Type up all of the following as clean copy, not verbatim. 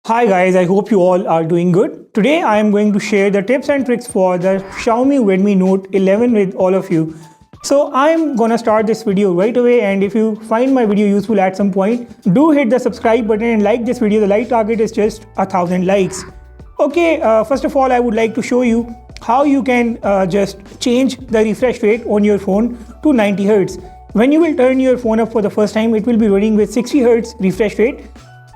Hi guys, I hope you all are doing good. Today I am going to share the tips and tricks for the Xiaomi Redmi Note 11 with all of you. So I'm gonna start this video right away, and if you find my video useful at some point, do hit the subscribe button and like this video. The like target is just 1000 likes. Okay, first of all I would like to show you how you can just change the refresh rate on your phone to 90 Hz. When you will turn your phone up for the first time, it will be running with 60 Hz refresh rate.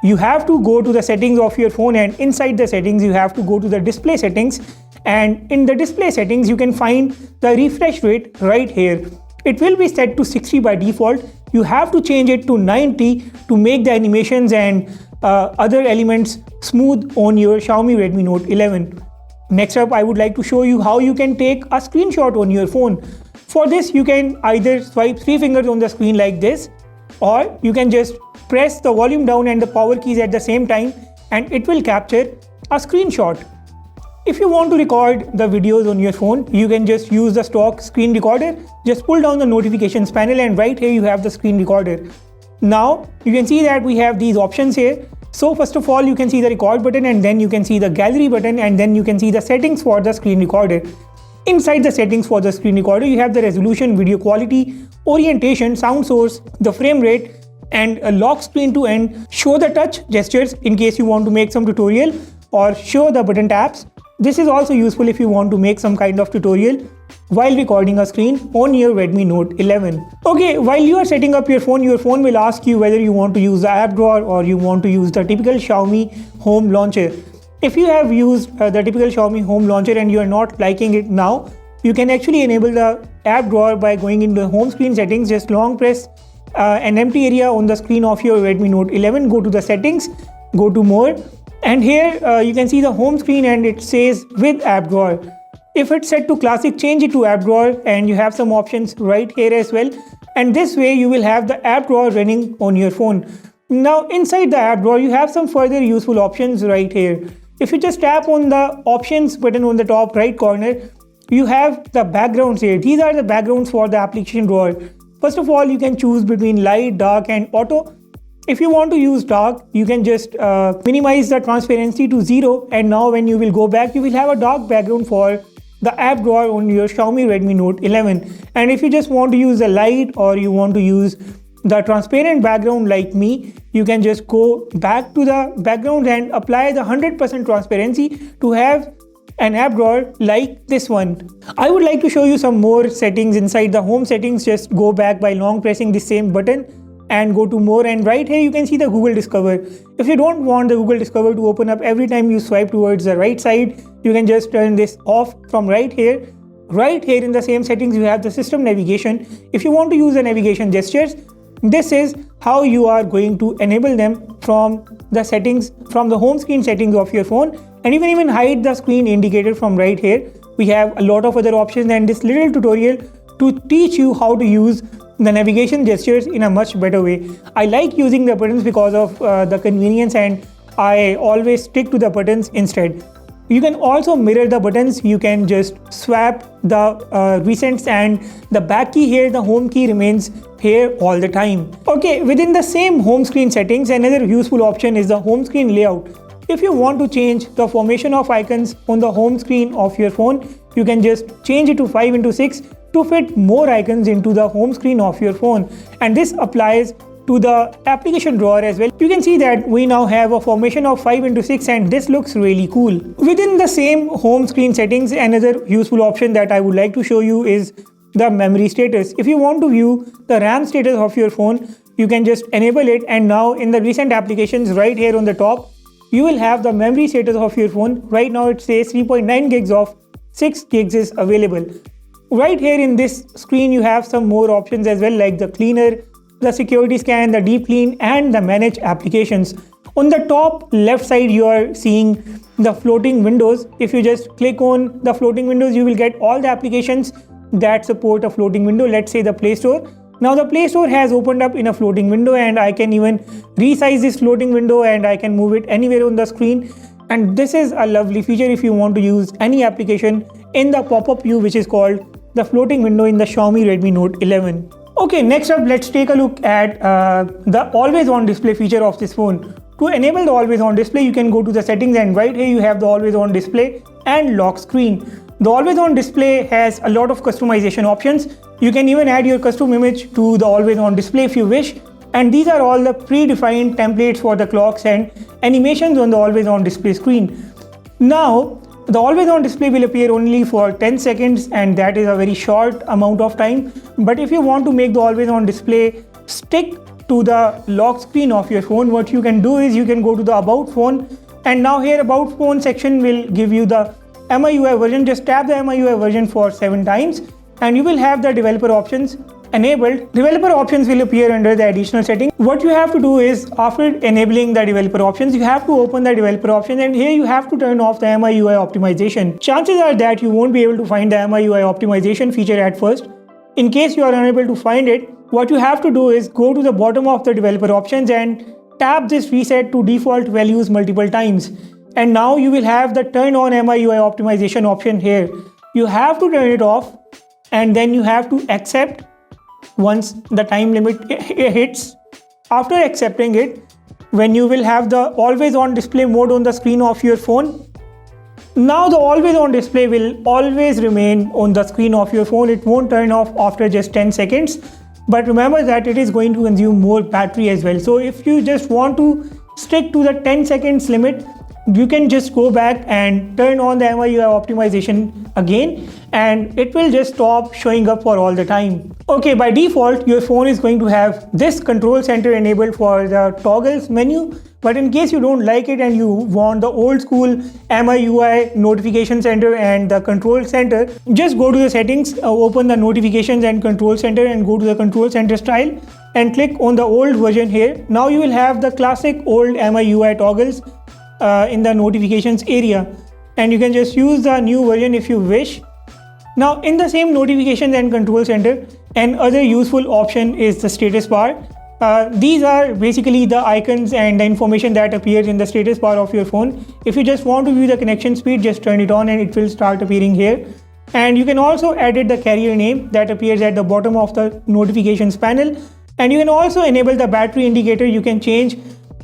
You have to go to the settings of your phone, and inside the settings you have to go to the display settings, and in the display settings you can find the refresh rate right here. It will be set to 60 by default. You have to change it to 90 to make the animations and other elements smooth on your Xiaomi Redmi Note 11. Next up, I would like to show you how you can take a screenshot on your phone. For this, you can either swipe 3 fingers on the screen like this, or you can just press the volume down and the power keys at the same time, and it will capture a screenshot. If you want to record the videos on your phone, you can just use the stock screen recorder. Just pull down the notifications panel, and right here you have the screen recorder. Now you can see that we have these options here. So first of all, you can see the record button, and then you can see the gallery button, and then you can see the settings for the screen recorder. Inside the settings for the screen recorder, you have the resolution, video quality, orientation, sound source, the frame rate, and a lock screen to end, show the touch gestures in case you want to make some tutorial, or show the button taps. This is also useful if you want to make some kind of tutorial while recording a screen on your Redmi Note 11. Okay, while you are setting up your phone will ask you whether you want to use the app drawer or you want to use the typical Xiaomi home launcher. If you have used the typical Xiaomi home launcher and you are not liking it now, you can actually enable the app drawer by going into the home screen settings. Just long press an empty area on the screen of your Redmi Note 11, go to the settings, go to more, and here you can see the home screen and it says with app drawer. If it's set to classic, change it to app drawer, and you have some options right here as well, and this way you will have the app drawer running on your phone. Now inside the app drawer you have some further useful options right here. If you just tap on the options button on the top right corner, you have the backgrounds here. These are the backgrounds for the application drawer. First of all, you can choose between light, dark, and auto. If you want to use dark, you can just minimize the transparency to 0, and now when you will go back, you will have a dark background for the app drawer on your Xiaomi Redmi Note 11. And if you just want to use the light, or you want to use the transparent background like me, you can just go back to the background and apply the 100% transparency to have an app drawer like this one. I would like to show you some more settings inside the home settings. Just go back by long pressing the same button and go to more, and right here you can see the Google Discover. If you don't want the Google Discover to open up every time you swipe towards the right side, you can just turn this off from right here. Right here in the same settings you have the system navigation. If you want to use the navigation gestures, this is how you are going to enable them from the settings, from the home screen settings of your phone. And you can even hide the screen indicator from right here. We have a lot of other options, and this little tutorial to teach you how to use the navigation gestures in a much better way. I like using the buttons because of the convenience, and I always stick to the buttons instead. You can also mirror the buttons. You can just swap the recents, and the back key here, the home key, remains here all the time. Okay, within the same home screen settings, another useful option is the home screen layout. If you want to change the formation of icons on the home screen of your phone, you can just change it to 5x6 to fit more icons into the home screen of your phone, and this applies to the application drawer as well. You can see that we now have a formation of 5x6, and this looks really cool. Within the same home screen settings, another useful option that I would like to show you is the memory status. If you want to view the RAM status of your phone, you can just enable it, and now in the recent applications right here on the top, you will have the memory status of your phone. Right now it says 3.9 gigs of 6 gigs is available. Right here in this screen you have some more options as well, like the cleaner, the security scan, the deep clean, and the manage applications. On the top left side you are seeing the floating windows. If you just click on the floating windows, you will get all the applications that support a floating window. Let's say the Play Store. Now the Play Store has opened up in a floating window, and I can even resize this floating window, and I can move it anywhere on the screen. And this is a lovely feature if you want to use any application in the pop-up view, which is called the floating window in the Xiaomi Redmi Note 11. Okay, next up let's take a look at the always on display feature of this phone. To enable the always on display, you can go to the settings, and right here you have the always on display and lock screen. The always on display has a lot of customization options. You can even add your custom image to the always on display if you wish. And these are all the predefined templates for the clocks and animations on the always on display screen. Now, the always on display will appear only for 10 seconds, and that is a very short amount of time. But if you want to make the always on display stick to the lock screen of your phone, what you can do is you can go to the about phone, and now here about phone section will give you the MIUI version. Just tap the MIUI version for 7 times and you will have the developer options enabled. Developer options will appear under the additional settings. What you have to do is, after enabling the developer options, you have to open the developer options, and here you have to turn off the MIUI optimization. Chances are that you won't be able to find the MIUI optimization feature at first. In case you are unable to find it, what you have to do is go to the bottom of the developer options and tap this reset to default values multiple times. And now you will have the turn on MIUI optimization option here. You have to turn it off, and then you have to accept once the time limit hits. After accepting it, when you will have the always on display mode on the screen of your phone, now the always on display will always remain on the screen of your phone. It won't turn off after just 10 seconds. But remember that it is going to consume more battery as well. So if you just want to stick to the 10 seconds limit, you can just go back and turn on the MIUI optimization again, and it will just stop showing up for all the time. Okay, by default, your phone is going to have this control center enabled for the toggles menu. But in case you don't like it and you want the old school MIUI notification center and the control center, just go to the settings, open the notifications and control center, and go to the control center style and click on the old version here. Now you will have the classic old MIUI toggles in the notifications area, and you can just use the new version if you wish. Now in the same notifications and control center, another useful option is the status bar. These are basically the icons and the information that appears in the status bar of your phone. If you just want to view the connection speed, just turn it on and it will start appearing here. And you can also edit the carrier name that appears at the bottom of the notifications panel. And you can also enable the battery indicator. You can change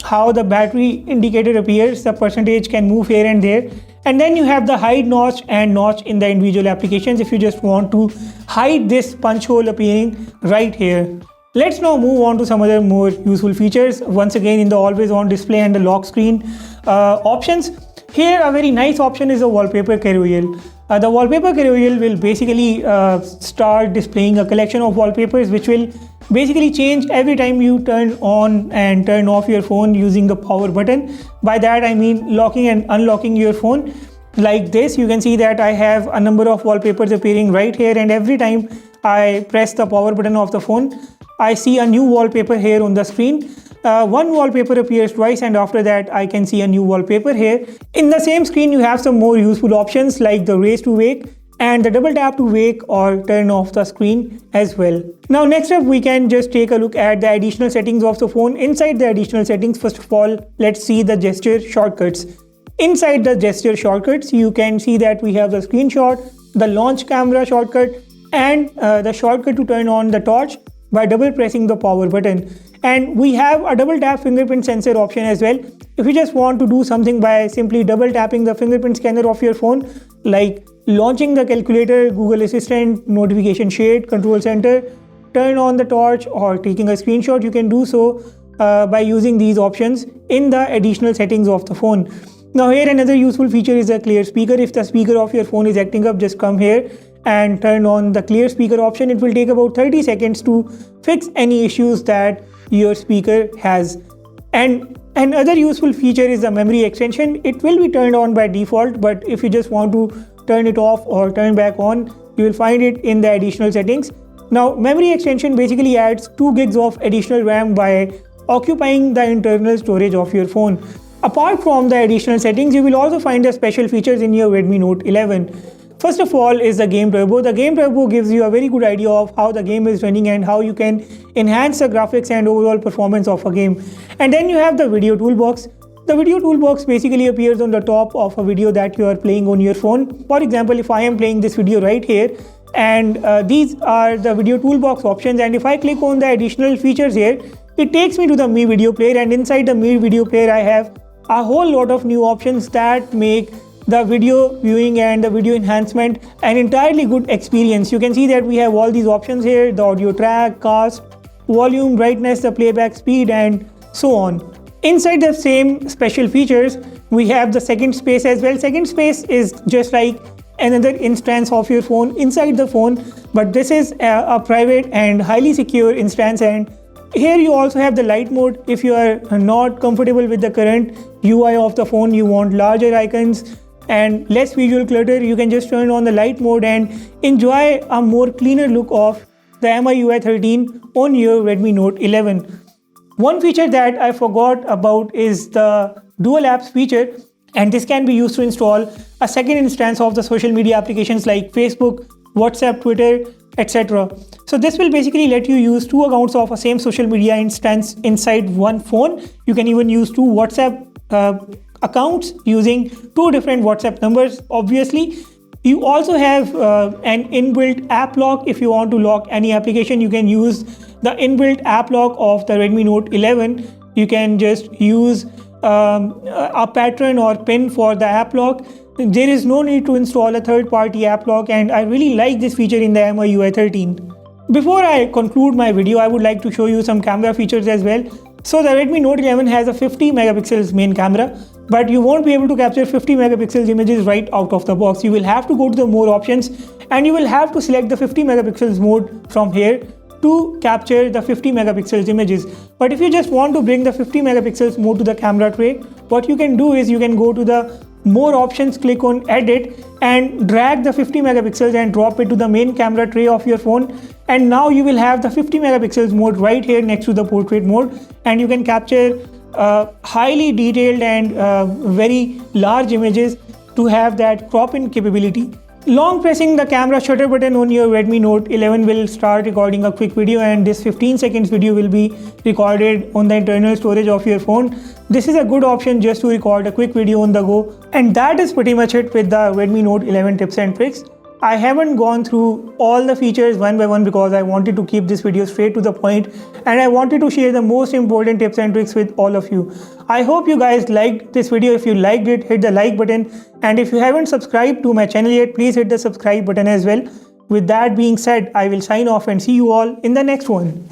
how the battery indicator appears. The percentage can move here and there. And then you have the hide notch and notch in the individual applications if you just want to hide this punch hole appearing right here. Let's now move on to some other more useful features. Once again, in the always on display and the lock screen options, here a very nice option is the Wallpaper Carousel. The Wallpaper Carousel will basically start displaying a collection of wallpapers which will basically change every time you turn on and turn off your phone using the power button. By that I mean locking and unlocking your phone. Like this, you can see that I have a number of wallpapers appearing right here, and every time I press the power button of the phone, I see a new wallpaper here on the screen. One wallpaper appears twice, and after that I can see a new wallpaper here. In the same screen you have some more useful options like the raise to wake and the double tap to wake or turn off the screen as well. Now next up, we can just take a look at the additional settings of the phone. Inside the additional settings, first of all, let's see the gesture shortcuts. Inside the gesture shortcuts, you can see that we have the screenshot, the launch camera shortcut, and the shortcut to turn on the torch by double pressing the power button. And we have a double tap fingerprint sensor option as well. If you just want to do something by simply double tapping the fingerprint scanner of your phone, like launching the calculator, Google Assistant, notification shade, control center, turn on the torch, or taking a screenshot, you can do so by using these options in the additional settings of the phone. Now here another useful feature is the clear speaker. If the speaker of your phone is acting up, just come here and turn on the clear speaker option. It will take about 30 seconds to fix any issues that your speaker has. And another useful feature is the memory extension. It will be turned on by default, but if you just want to turn it off or turn back on, you will find it in the additional settings. Now memory extension basically adds 2 gigs of additional RAM by occupying the internal storage of your phone. Apart from the additional settings, you will also find the special features in your Redmi Note 11. First of all is the Game Turbo. The Game Turbo gives you a very good idea of how the game is running and how you can enhance the graphics and overall performance of a game. And then you have the Video Toolbox. The Video Toolbox basically appears on the top of a video that you are playing on your phone. For example, if I am playing this video right here, and these are the Video Toolbox options, and if I click on the additional features here, it takes me to the Mi Video Player, and inside the Mi Video Player I have a whole lot of new options that make the video viewing and the video enhancement an entirely good experience. You can see that we have all these options here: the audio track, cast, volume, brightness, the playback speed, and so on. Inside the same special features, we have the second space as well. Second space is just like another instance of your phone inside the phone, but this is a private and highly secure instance. And here you also have the Lite Mode. If you are not comfortable with the current UI of the phone, you want larger icons and less visual clutter, you can just turn on the Lite Mode and enjoy a more cleaner look of the MIUI 13 on your Redmi Note 11. One feature that I forgot about is the Dual Apps feature, and this can be used to install a second instance of the social media applications like Facebook, WhatsApp, Twitter, etc. So this will basically let you use two accounts of a same social media instance inside one phone. You can even use two WhatsApp accounts using two different WhatsApp numbers, obviously. You also have an inbuilt app lock. If you want to lock any application, you can use the inbuilt app lock of the Redmi Note 11. You can just use a pattern or pin for the app lock. There is no need to install a third-party app lock, and I really like this feature in the MIUI 13. Before I conclude my video, I would like to show you some camera features as well. So the Redmi Note 11 has a 50 megapixels main camera, but you won't be able to capture 50 megapixels images right out of the box. You will have to go to the more options, and you will have to select the 50 megapixels mode from here to capture the 50 megapixels images. But if you just want to bring the 50 megapixels mode to the camera tray, what you can do is you can go to the more options, click on edit, and drag the 50 megapixels and drop it to the main camera tray of your phone. And now you will have the 50 megapixels mode right here next to the portrait mode, and you can capture highly detailed and very large images to have that crop-in capability. Long pressing the camera shutter button on your Redmi Note 11 will start recording a quick video, and this 15 seconds video will be recorded on the internal storage of your phone. This is a good option just to record a quick video on the go. And that is pretty much it with the Redmi Note 11 tips and tricks. I haven't gone through all the features one by one because I wanted to keep this video straight to the point, and I wanted to share the most important tips and tricks with all of you. I hope you guys liked this video. If you liked it, hit the like button, and if you haven't subscribed to my channel yet, please hit the subscribe button as well. With that being said, I will sign off and see you all in the next one.